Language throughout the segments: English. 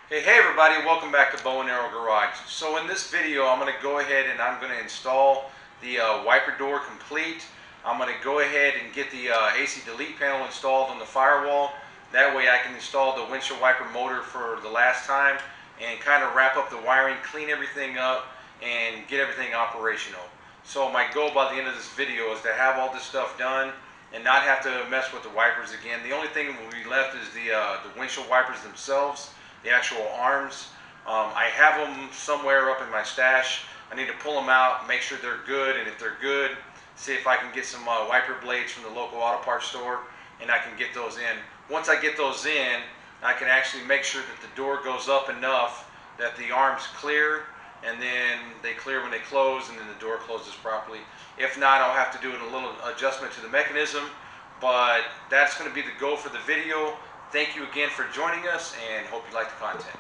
Hey everybody, welcome back to Bow and Arrow Garage. So in this video I'm going to go ahead and I'm going to install the wiper door complete. I'm going to go ahead and get the AC delete panel installed on the firewall. That way I can install the windshield wiper motor for the last time and kind of wrap up the wiring, clean everything up, and get everything operational. So my goal by the end of this video is to have all this stuff done and not have to mess with the wipers again. The only thing that will be left is the windshield wipers themselves, the actual arms. I have them somewhere up in my stash. I need to pull them out, make sure they're good, and if they're good, see if I can get some wiper blades from the local auto parts store, and I can get those in. Once I get those in, I can actually make sure that the door goes up enough that the arms clear, and then they clear when they close, and then the door closes properly. If not, I'll have to do a little adjustment to the mechanism, but that's going to be the goal for the video. Thank you again for joining us, and hope you like the content.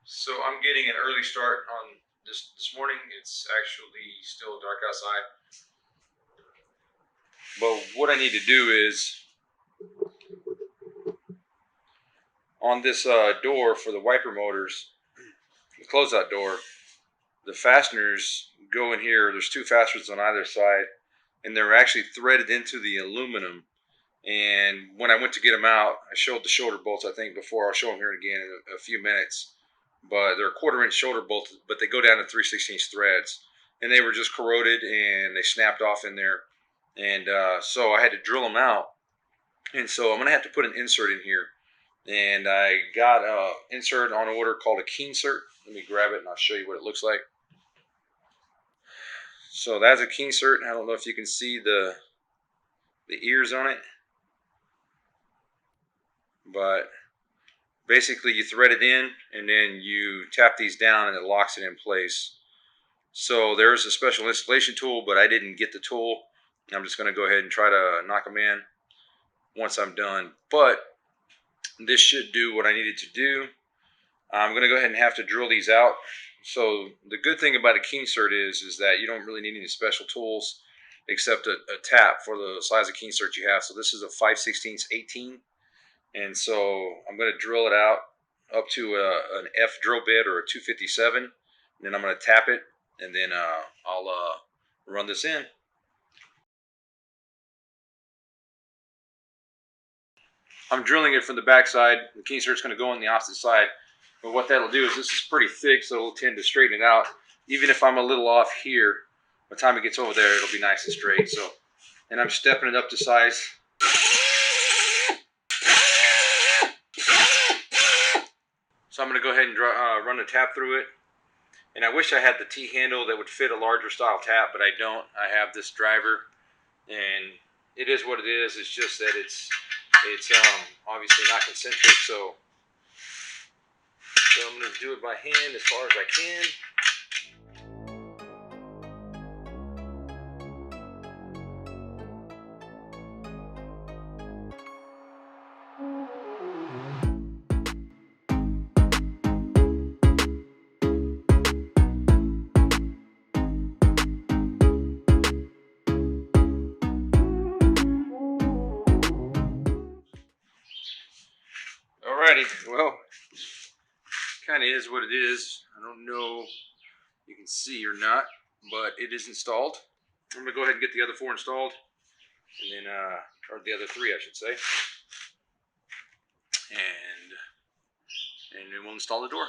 So I'm getting an early start on this morning. It's actually still dark outside. But what I need to do is, on this door for the wiper motors, the closeout door, the fasteners go in here. There's two fasteners on either side, and they're actually threaded into the aluminum. And when I went to get them out, I showed the shoulder bolts, I think, before. I'll show them here again in a few minutes. But they're 1/4 inch shoulder bolts, but they go down to 3/16 threads. And they were just corroded, and they snapped off in there. And so I had to drill them out. And so I'm going to have to put an insert in here. And I got an insert on order called a key insert. Let me grab it, and I'll show you what it looks like. So that's a key insert. I don't know if you can see the ears on it. But basically you thread it in and then you tap these down and it locks it in place. So there's a special installation tool, but I didn't get the tool. I'm just going to go ahead and try to knock them in once I'm done. But this should do what I needed to do. I'm going to go ahead and have to drill these out. So the good thing about a key insert is that you don't really need any special tools except a tap for the size of key insert you have. So this is a 5/16 18. And so I'm going to drill it out up to an F drill bit or a 257. And then I'm going to tap it, and then I'll run this in. I'm drilling it from the back side. The key insert's going to go on the opposite side. But what that'll do is, this is pretty thick, so it'll tend to straighten it out. Even if I'm a little off here, by the time it gets over there, it'll be nice and straight. So, and I'm stepping it up to size. So I'm going to go ahead and run the tap through it. And I wish I had the T-handle that would fit a larger style tap, but I don't. I have this driver, and it is what it is. It's just that it's obviously not concentric, so I'm going to do it by hand as far as I can. Alrighty, well, kind of is what it is. I don't know if you can see or not, but it is installed. I'm going to go ahead and get the other 4 installed, and then, or the other 3, I should say. And then we'll install the door.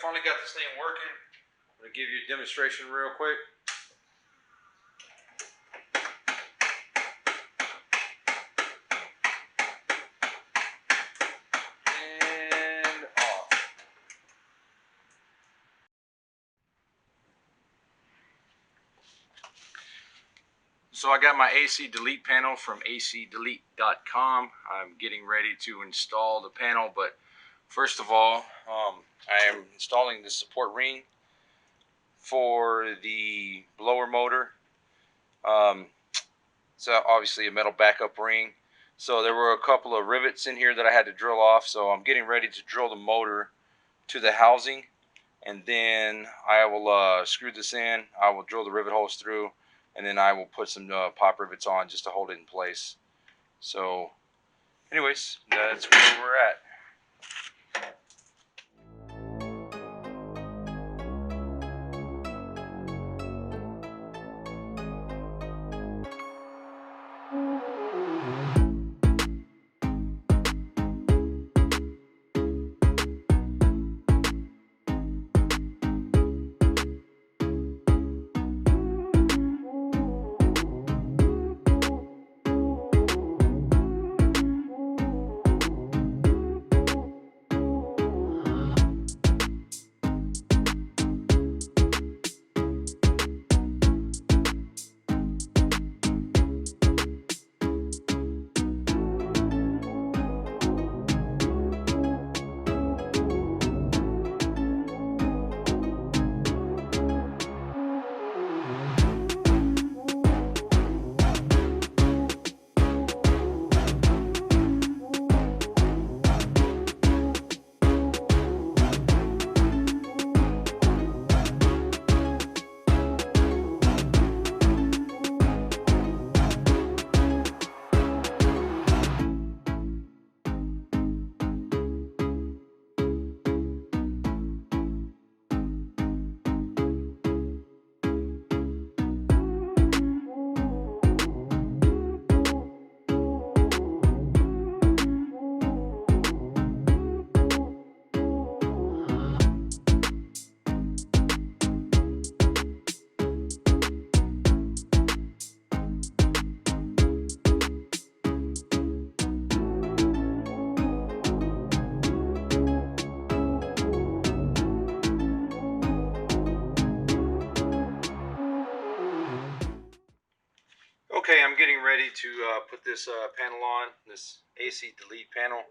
finally got this thing working. I'm going to give you a demonstration real quick. And off. So I got my AC delete panel from acdelete.com. I'm getting ready to install the panel, but first of all, I am installing the support ring for the blower motor. So obviously a metal backup ring. So there were a couple of rivets in here that I had to drill off. So I'm getting ready to drill the motor to the housing, and then I will screw this in. I will drill the rivet holes through, and then I will put some pop rivets on just to hold it in place. So anyways, that's where we're at. Okay, I'm getting ready to put this panel on, this AC delete panel.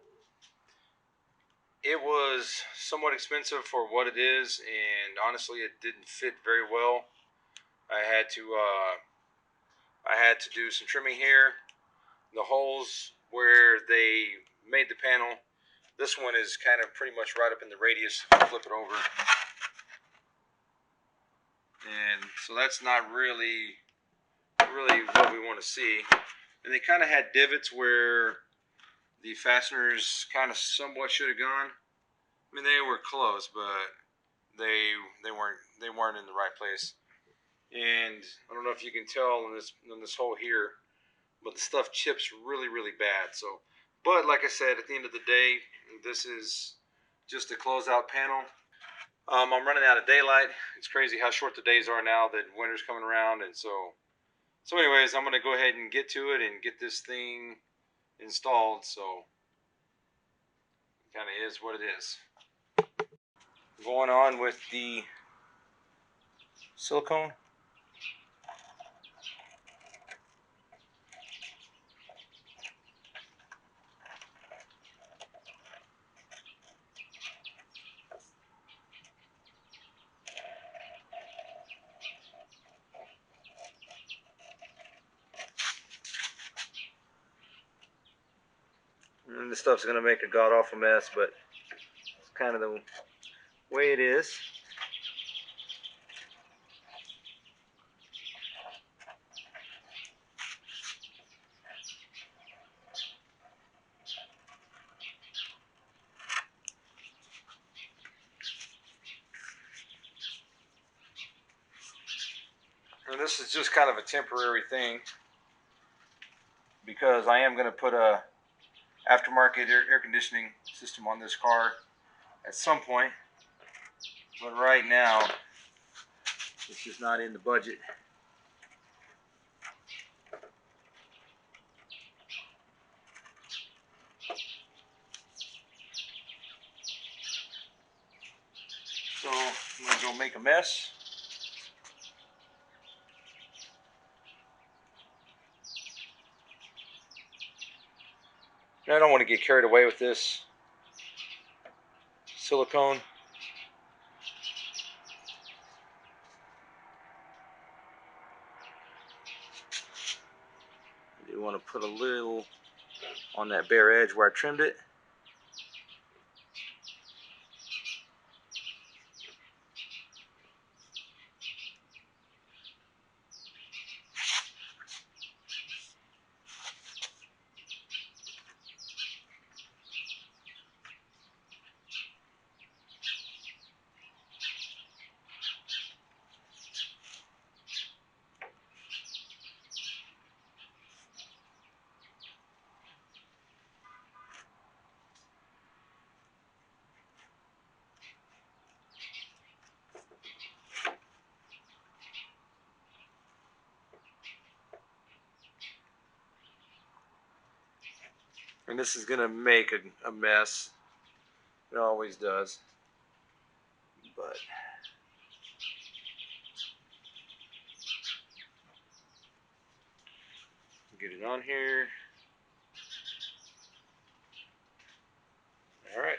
It was somewhat expensive for what it is, and honestly it didn't fit very well. I had to do some trimming here. The holes where they made the panel, this one is kind of pretty much right up in the radius. Flip it over. And so that's not really what we want to see. And they kind of had divots where the fasteners kind of somewhat should have gone. I mean, they were close, but they weren't in the right place. And I don't know if you can tell in this hole here, but the stuff chips really bad. So, but like I said, at the end of the day, this is just a closeout panel. I'm running out of daylight. It's crazy how short the days are now that winter's coming around, and so anyways, I'm gonna go ahead and get to it and get this thing installed. So it kind of is what it is. Going on with the silicone. And this stuff's gonna make a god-awful mess, but it's kind of the way it is. And this is just kind of a temporary thing because I am going to put a aftermarket air conditioning system on this car at some point. but right now it's just not in the budget. So I'm going to go make a mess. Now, I don't want to get carried away with this silicone. I do want to put a little on that bare edge where I trimmed it. And this is going to make a mess. It always does. But get it on here. All right.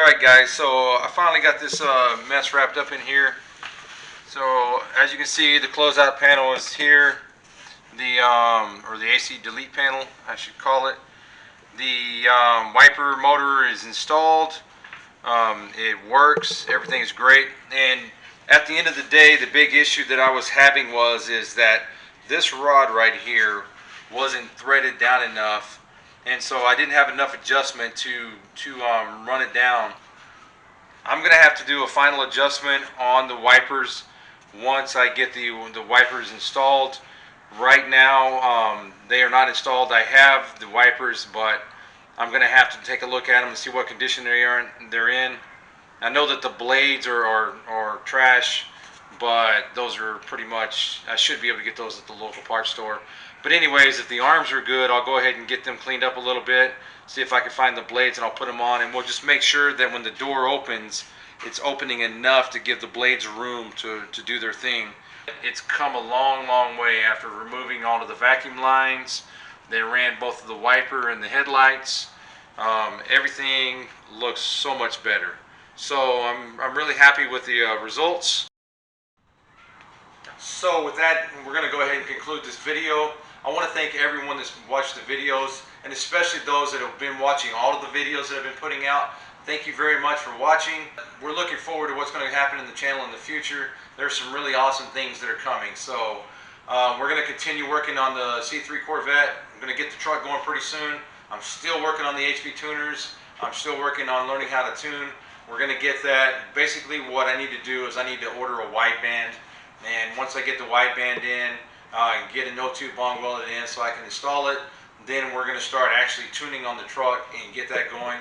Alright guys, so I finally got this mess wrapped up in here. So as you can see, the closeout panel is here. Or the AC delete panel, I should call it. The wiper motor is installed. It works. Everything's great. And at the end of the day, the big issue that I was having is that this rod right here wasn't threaded down enough, and so I didn't have enough adjustment to run it down. I'm gonna have to do a final adjustment on the wipers once I get the wipers installed. Right now, they are not installed. I have the wipers, but I'm gonna have to take a look at them and see what condition they're in. I know that the blades are trash, but those are pretty much, I should be able to get those at the local parts store. But anyways, if the arms are good, I'll go ahead and get them cleaned up a little bit, see if I can find the blades, and I'll put them on, and we'll just make sure that when the door opens, it's opening enough to give the blades room to do their thing. It's come a long way after removing all of the vacuum lines. They ran both of the wiper and the headlights. Everything looks so much better. So I'm really happy with the results. So with that, we're going to go ahead and conclude this video. I want to thank everyone that's watched the videos, and especially those that have been watching all of the videos that I've been putting out. Thank you very much for watching. We're looking forward to what's going to happen in the channel in the future. There's some really awesome things that are coming. So we're going to continue working on the C3 Corvette. I'm going to get the truck going pretty soon. I'm still working on the HP tuners. I'm still working on learning how to tune. We're going to get that. Basically what I need to do is I need to order a wideband. And once I get the wideband in, get a no-tube bong welded in so I can install it, then we're going to start actually tuning on the truck and get that going.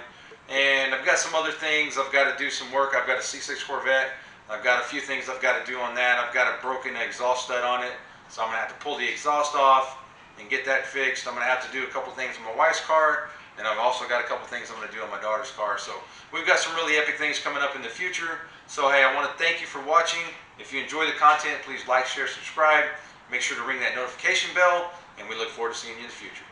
And I've got some other things. I've got to do some work. I've got a C6 Corvette. I've got a few things I've got to do on that. I've got a broken exhaust stud on it, so I'm going to have to pull the exhaust off and get that fixed. I'm going to have to do a couple things on my wife's car, and I've also got a couple things I'm going to do on my daughter's car. So we've got some really epic things coming up in the future. So hey, I want to thank you for watching. If you enjoy the content, please like, share, subscribe. Make sure to ring that notification bell, and we look forward to seeing you in the future.